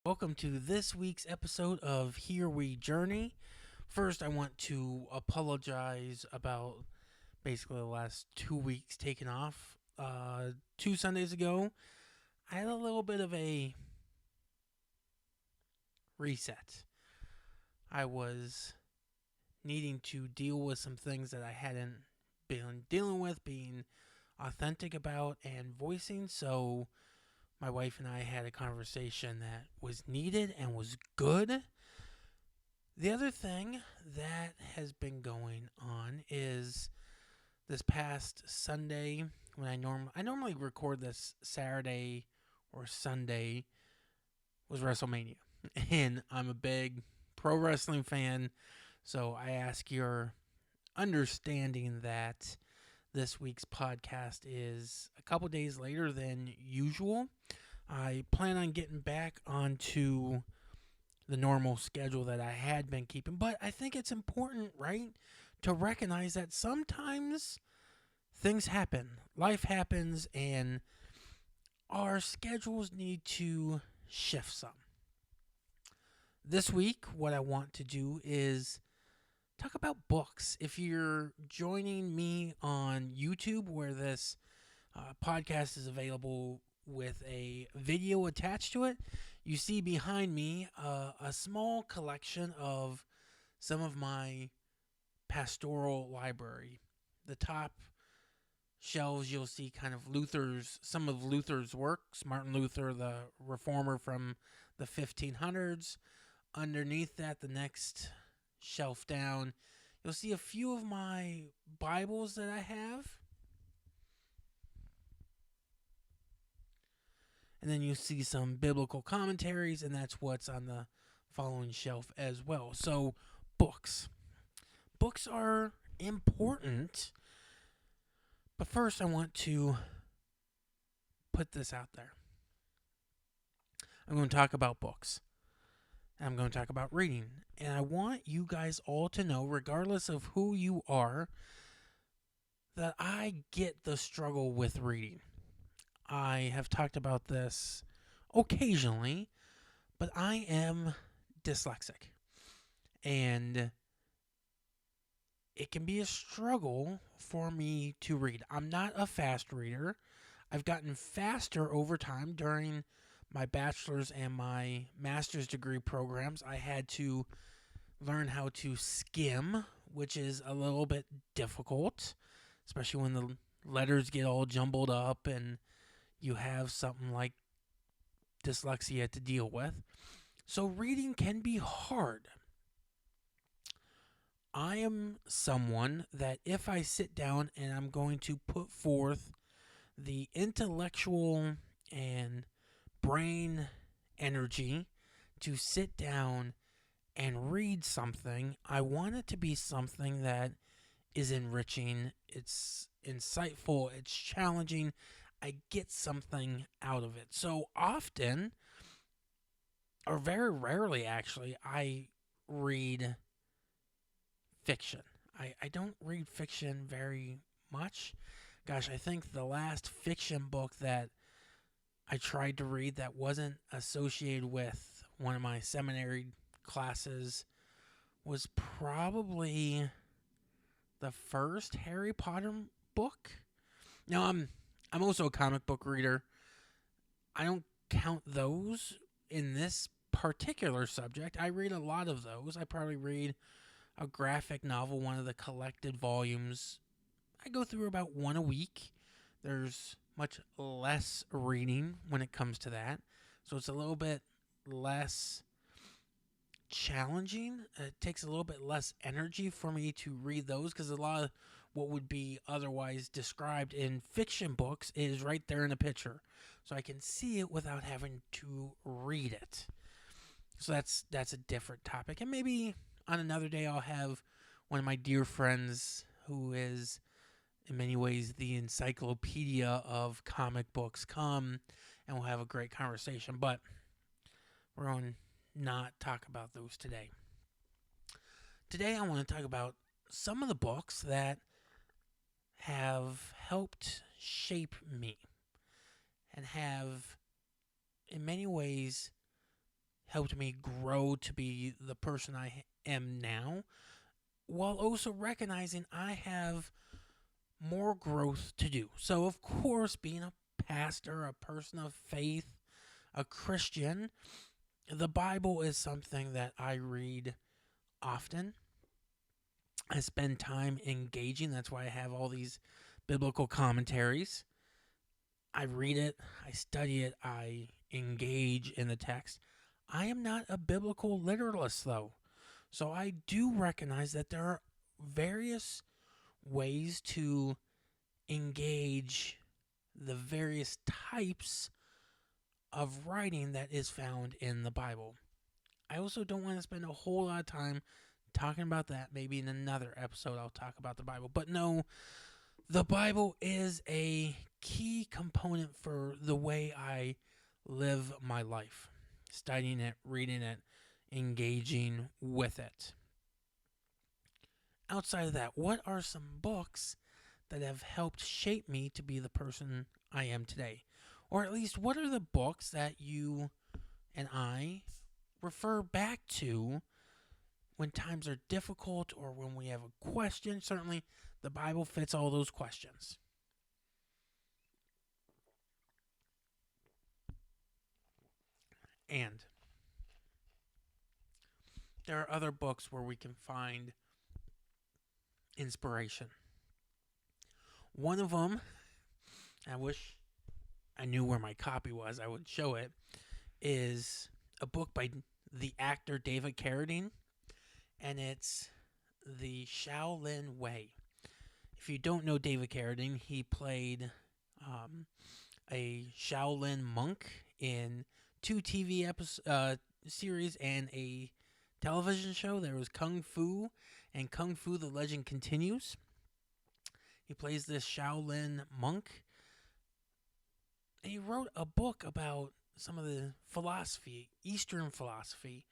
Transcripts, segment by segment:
Welcome to this week's episode of Here We Journey. First, I want to apologize about basically the last 2 weeks taking off. 2 Sundays ago, I had a little bit of a reset. I was needing to deal with some things that I hadn't been dealing with, being authentic about, and voicing. So, my wife and I had a conversation that was needed and was good. The other thing that has been going on is this past Sunday when I normally record this Saturday or Sunday was WrestleMania. And I'm a big pro wrestling fan, so I ask your understanding that this week's podcast is a couple days later than usual. I plan on getting back onto the normal schedule that I had been keeping. But I think it's important, right, to recognize that sometimes things happen, life happens, and our schedules need to shift some. This week, what I want to do is talk about books. If you're joining me on YouTube, where this podcast is available with a video attached to it, you see behind me a small collection of some of my pastoral library. The top shelves, you'll see kind of some of Luther's works. Martin Luther, the reformer from the 1500s. Underneath that, the next shelf down, you'll see a few of my Bibles that I have. And then you see some biblical commentaries, and that's what's on the following shelf as well. So, books. Books are important, but first I want to put this out there. I'm going to talk about books. I'm going to talk about reading. And I want you guys all to know, regardless of who you are, that I get the struggle with reading. I have talked about this occasionally, but I am dyslexic. And it can be a struggle for me to read. I'm not a fast reader. I've gotten faster over time. During my bachelor's and my master's degree programs, I had to learn how to skim, which is a little bit difficult, especially when the letters get all jumbled up and you have something like dyslexia to deal with. So reading can be hard. I am someone that if I sit down and I'm going to put forth the intellectual and brain energy to sit down and read something, I want it to be something that is enriching, it's insightful, it's challenging. I get something out of it. So often, or very rarely actually, I read fiction. I don't read fiction very much. Gosh, I think the last fiction book that I tried to read that wasn't associated with one of my seminary classes was probably the first Harry Potter book. Now I'm also a comic book reader. I don't count those in this particular subject. I read a lot of those. I probably read a graphic novel, one of the collected volumes. I go through about one a week. There's much less reading when it comes to that. So it's a little bit less challenging. It takes a little bit less energy for me to read those because a lot of what would be otherwise described in fiction books is right there in a picture. So I can see it without having to read it. So that's a different topic. And maybe on another day I'll have one of my dear friends who is in many ways the encyclopedia of comic books come and we'll have a great conversation. But we're going to not talk about those today. Today I want to talk about some of the books that have helped shape me and have in many ways helped me grow to be the person I am now, while also recognizing I have more growth to do. So, of course, being a pastor, a person of faith, a Christian, the Bible is something that I read often. I spend time engaging. That's why I have all these biblical commentaries. I read it, I study it, I engage in the text. I am not a biblical literalist, though. So I do recognize that there are various ways to engage the various types of writing that is found in the Bible. I also don't want to spend a whole lot of time talking about that. Maybe in another episode I'll talk about the Bible. But no, the Bible is a key component for the way I live my life. Studying it, reading it, engaging with it. Outside of that, what are some books that have helped shape me to be the person I am today? Or at least, what are the books that you and I refer back to when times are difficult or when we have a question? Certainly, the Bible fits all those questions. And there are other books where we can find inspiration. One of them, I wish I knew where my copy was, I would show it, is a book by the actor David Carradine, and it's The Shaolin Way. If you don't know David Carradine, he played a Shaolin monk in two TV series and a television show. There was Kung Fu and Kung Fu The Legend Continues. He plays this Shaolin monk. And he wrote a book about some of the philosophy, Eastern philosophy.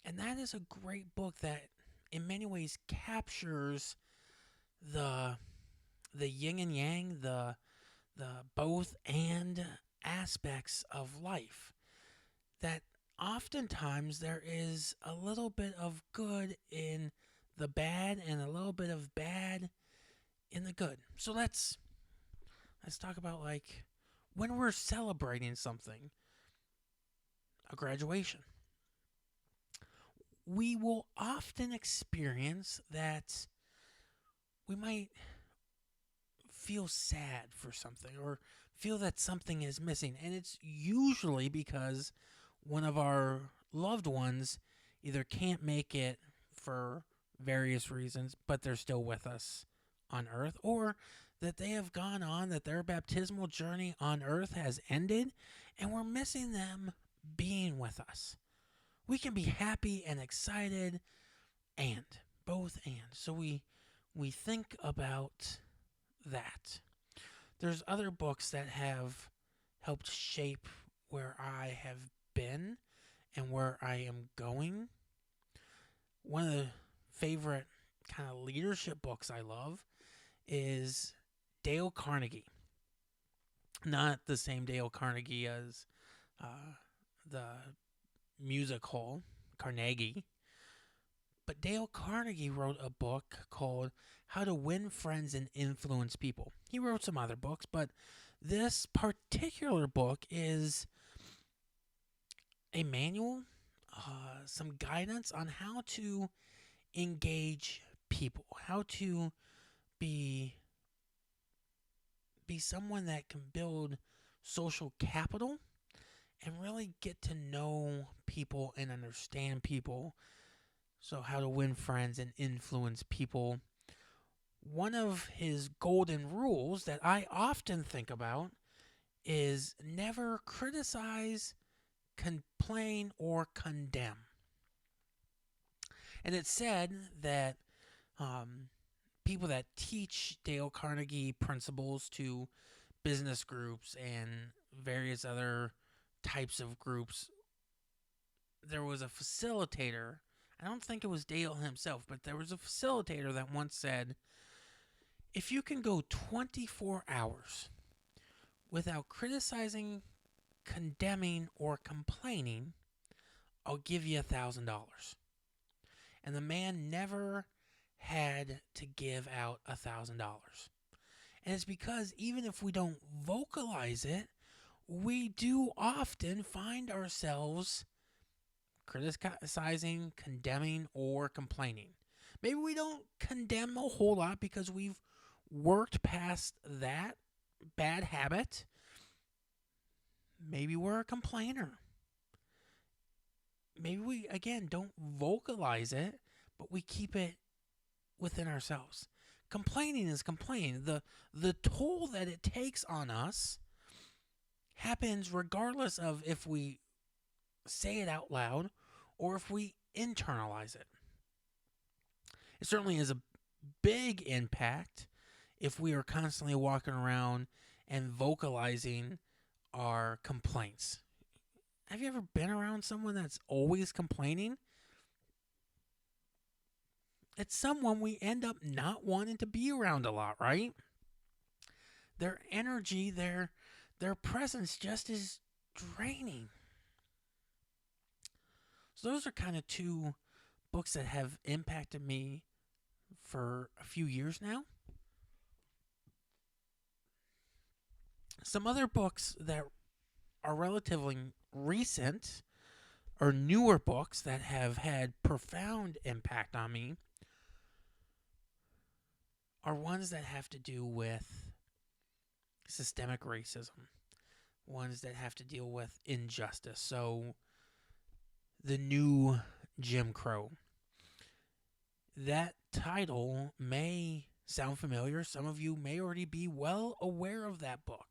And that is a great book that in many ways captures the yin and yang, the both and aspects of life. That oftentimes there is a little bit of good in the bad and a little bit of bad in the good. So let's talk about, like, when we're celebrating something, a graduation. We will often experience that we might feel sad for something or feel that something is missing. And it's usually because one of our loved ones either can't make it for various reasons, but they're still with us on earth, or that they have gone on, that their baptismal journey on earth has ended, and we're missing them being with us. We can be happy and excited, and both and. So we think about that. There's other books that have helped shape where I have been and where I am going. One of the favorite kind of leadership books I love is Dale Carnegie. Not the same Dale Carnegie as the music hall, Carnegie. But Dale Carnegie wrote a book called How to Win Friends and Influence People. He wrote some other books, but this particular book is a manual, some guidance on how to engage people, how to be someone that can build social capital and really get to know people and understand people. So, how to win friends and influence people. One of his golden rules that I often think about is never criticize, complain, or condemn. And it's said that people that teach Dale Carnegie principles to business groups and various other types of groups, there was a facilitator. I don't think it was Dale himself, but there was a facilitator that once said, if you can go 24 hours without criticizing, condemning, or complaining, I'll give you $1,000. And the man never had to give out $1,000. And it's because even if we don't vocalize it, we do often find ourselves criticizing, condemning, or complaining. Maybe we don't condemn a whole lot because we've worked past that bad habit. Maybe we're a complainer. Maybe we, again, don't vocalize it, but we keep it within ourselves. Complaining is complaining. The toll that it takes on us happens regardless of if we say it out loud or if we internalize it. It certainly is a big impact if we are constantly walking around and vocalizing our complaints. Have you ever been around someone that's always complaining? It's someone we end up not wanting to be around a lot, right? Their energy, their presence just is draining. So those are kind of two books that have impacted me for a few years now. Some other books that are relatively recent or newer books that have had profound impact on me are ones that have to do with systemic racism, ones that have to deal with injustice. So, the new Jim Crow. That title may sound familiar. Some of you may already be well aware of that book.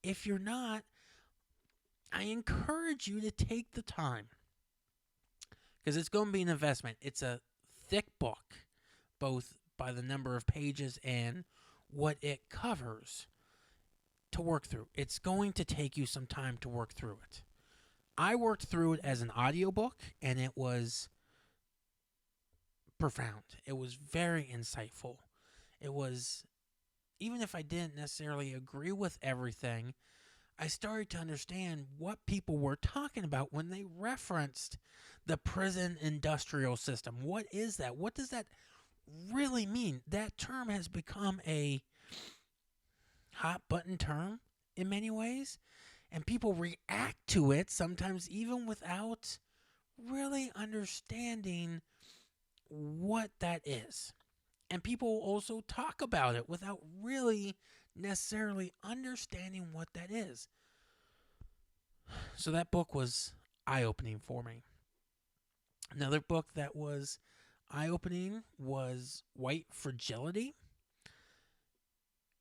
If you're not, I encourage you to take the time because it's going to be an investment. It's a thick book, both by the number of pages and what it covers to work through. It's going to take you some time to work through it. I worked through it as an audiobook, and it was profound. It was very insightful. It was, even if I didn't necessarily agree with everything, I started to understand what people were talking about when they referenced the prison industrial system. What is that? What does that really mean? That term has become a hot button term in many ways, and people react to it sometimes even without really understanding what that is. And people also talk about it without really necessarily understanding what that is. So that book was eye-opening for me. Another book that was eye-opening was White Fragility.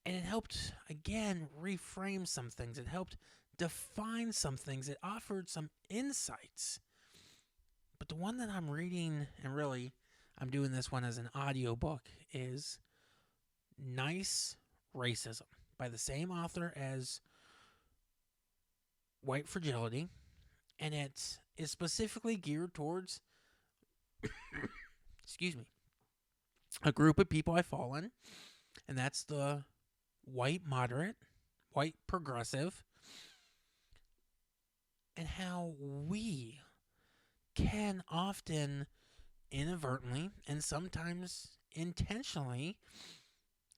And it helped, again, reframe some things. It helped define some things. It offered some insights. But the one that I'm reading, and really I'm doing this one as an audiobook, is Nice Racism by the same author as White Fragility. And it is specifically geared towards excuse me, a group of people I fall in, and that's the white moderate, white progressive, and how we can often inadvertently and sometimes intentionally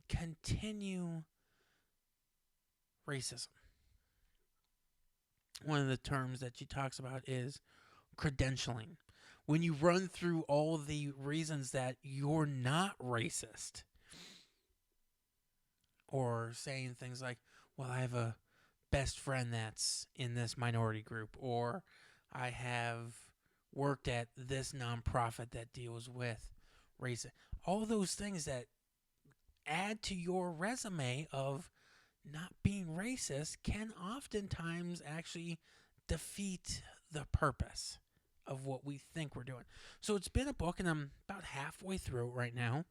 continue racism. One of the terms that she talks about is credentialing. When you run through all the reasons that you're not racist, or saying things like, well, I have a best friend that's in this minority group, or I have worked at this nonprofit that deals with racism. All those things that add to your resume of not being racist can oftentimes actually defeat the purpose of what we think we're doing. So it's been a book, and I'm about halfway through it right now,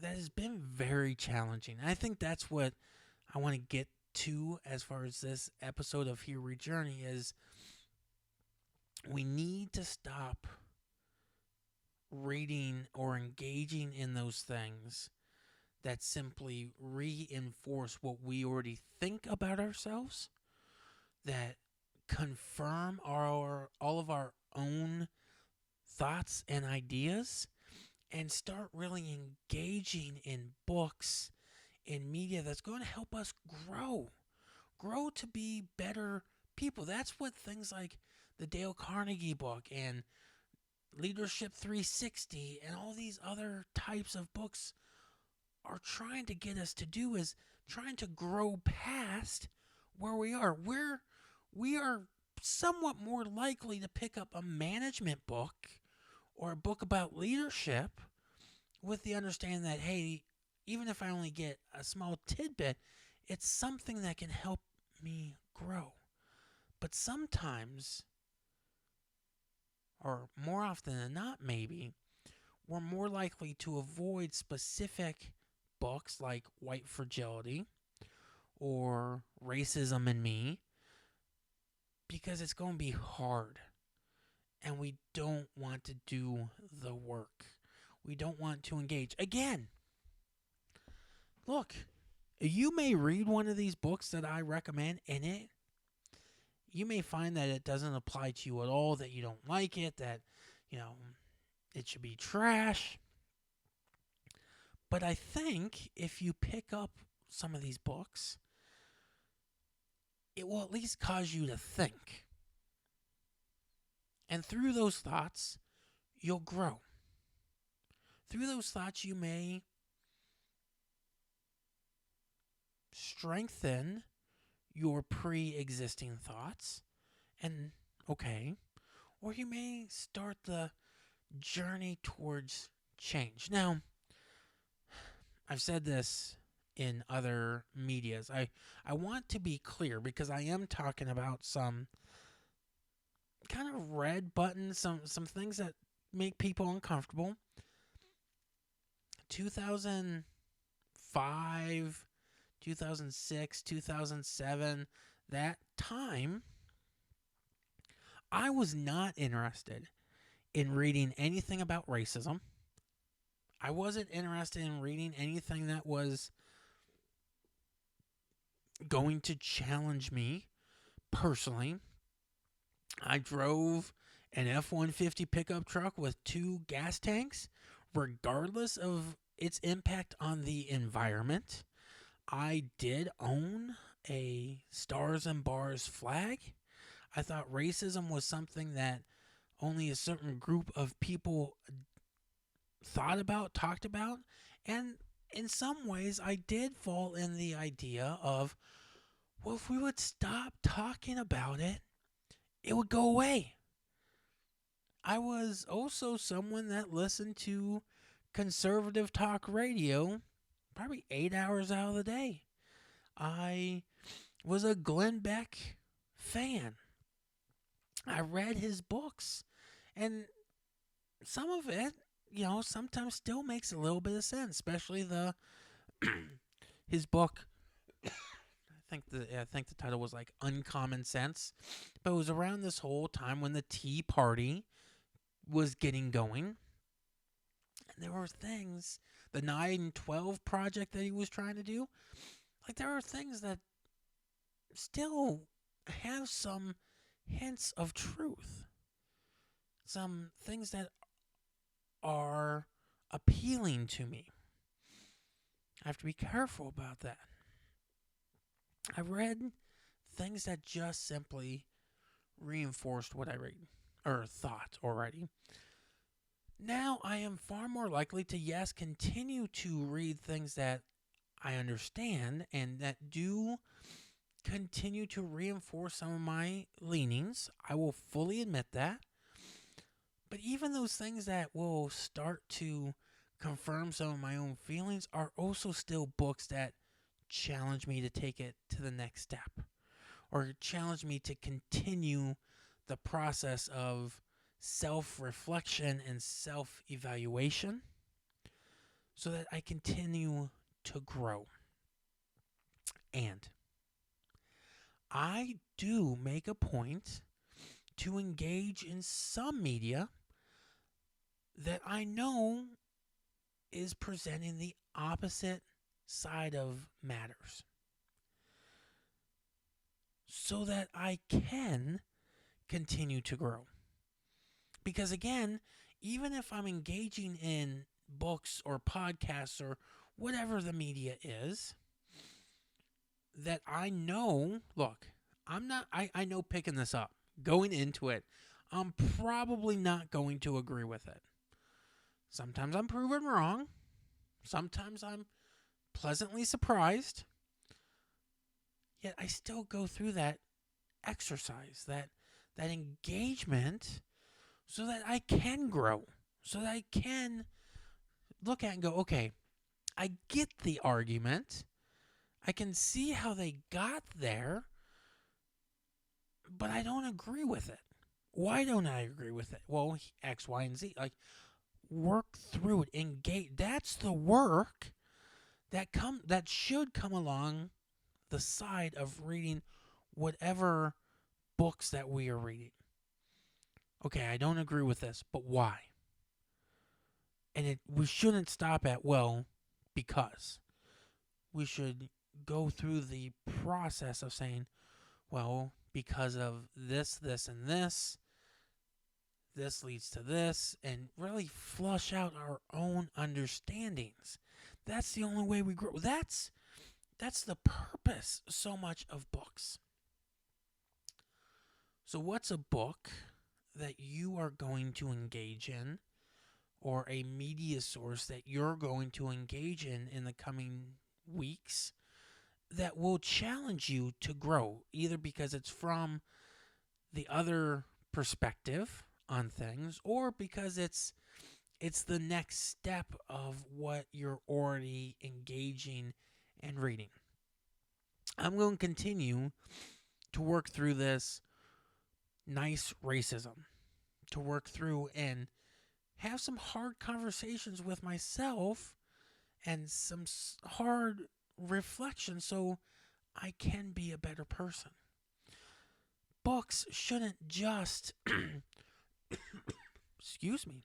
that has been very challenging. And I think that's what I want to get to as far as this episode of Hero Journey is we need to stop reading or engaging in those things that simply reinforce what we already think about ourselves, that confirm all of our own thoughts and ideas and start really engaging in books, in media that's going to help us grow to be better people. That's what things like the Dale Carnegie book and Leadership 360 and all these other types of books are trying to get us to do, is trying to grow past where we are. We are somewhat more likely to pick up a management book or a book about leadership with the understanding that, hey, even if I only get a small tidbit, it's something that can help me grow. But sometimes, or more often than not, maybe, we're more likely to avoid specific books like White Fragility or Racism in Me because it's going to be hard and we don't want to do the work. We don't want to engage. Again, look, you may read one of these books that I recommend and you may find that it doesn't apply to you at all, that you don't like it, that, it should be trash. But I think if you pick up some of these books, it will at least cause you to think. And through those thoughts, you'll grow. Through those thoughts, you may strengthen your pre-existing thoughts, and or you may start the journey towards change. Now, I've said this in other medias. I want to be clear because I am talking about some kind of red buttons, some things that make people uncomfortable. 2005, 2006, 2007, that time, I was not interested in reading anything about racism. I wasn't interested in reading anything that was going to challenge me personally. I drove an F-150 pickup truck with 2 gas tanks, regardless of its impact on the environment. I did own a Stars and Bars flag. I thought racism was something that only a certain group of people thought about, talked about, and in some ways I did fall in the idea of, well, if we would stop talking about it, it would go away. I was also someone that listened to conservative talk radio probably 8 hours out of the day. I was a Glenn Beck fan. I read his books, and some of it, sometimes still makes a little bit of sense, especially his book. I think the title was like Uncommon Sense, but it was around this whole time when the Tea Party was getting going, and there were things, the 9/12 project that he was trying to do, like there are things that still have some hints of truth, some things that are appealing to me. I have to be careful about that. I read things that just simply reinforced what I read or thought already. Now I am far more likely to, yes, continue to read things that I understand and that do continue to reinforce some of my leanings. I will fully admit that. But even those things that will start to confirm some of my own feelings are also still books that challenge me to take it to the next step, or challenge me to continue the process of self-reflection and self-evaluation so that I continue to grow. And I do make a point to engage in some media that I know is presenting the opposite side of matters. so that I can continue to grow. Because again, even if I'm engaging in books or podcasts or whatever the media is, that I know, look, I know picking this up, going into it, I'm probably not going to agree with it. Sometimes I'm proven wrong. Sometimes I'm pleasantly surprised. Yet I still go through that exercise, that engagement, so that I can grow, so that I can look at it and go, okay, I get the argument. I can see how they got there, but I don't agree with it. Why don't I agree with it? Well, X, Y, and Z. Like, work through it, engage. That's the work that should come along the side of reading whatever books that we are reading. Okay, I don't agree with this, but why? And we shouldn't stop at, well, because. We should go through the process of saying, well, because of this, this, and this leads to this, and really flush out our own understandings. That's the only way we grow. That's the purpose so much of books. So what's a book that you are going to engage in, or a media source that you're going to engage in the coming weeks, that will challenge you to grow, either because it's from the other perspective on things, or because it's the next step of what you're already engaging and reading. I'm going to continue to work through this nice racism, to work through and have some hard conversations with myself and some hard reflection so I can be a better person. Books shouldn't just excuse me,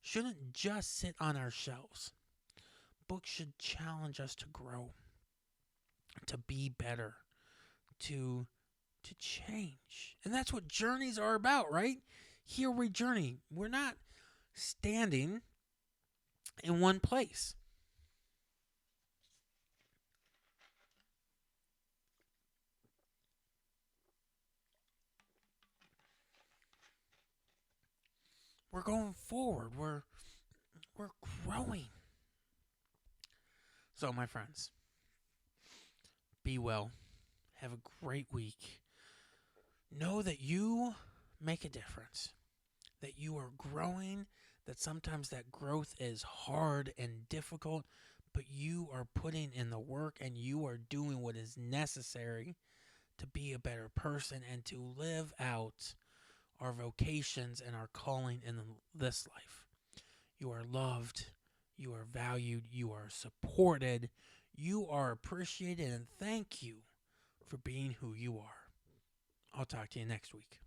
shouldn't just sit on our shelves. Books should challenge us to grow, to be better, to change. And that's what journeys are about, right? Here we journey. We're not standing in one place. We're going forward. We're growing. So, my friends, be well. Have a great week. Know that you make a difference, that you are growing, that sometimes that growth is hard and difficult, but you are putting in the work and you are doing what is necessary to be a better person and to live out our vocations and our calling in this life. You are loved, you are valued, you are supported, you are appreciated, and thank you for being who you are. I'll talk to you next week.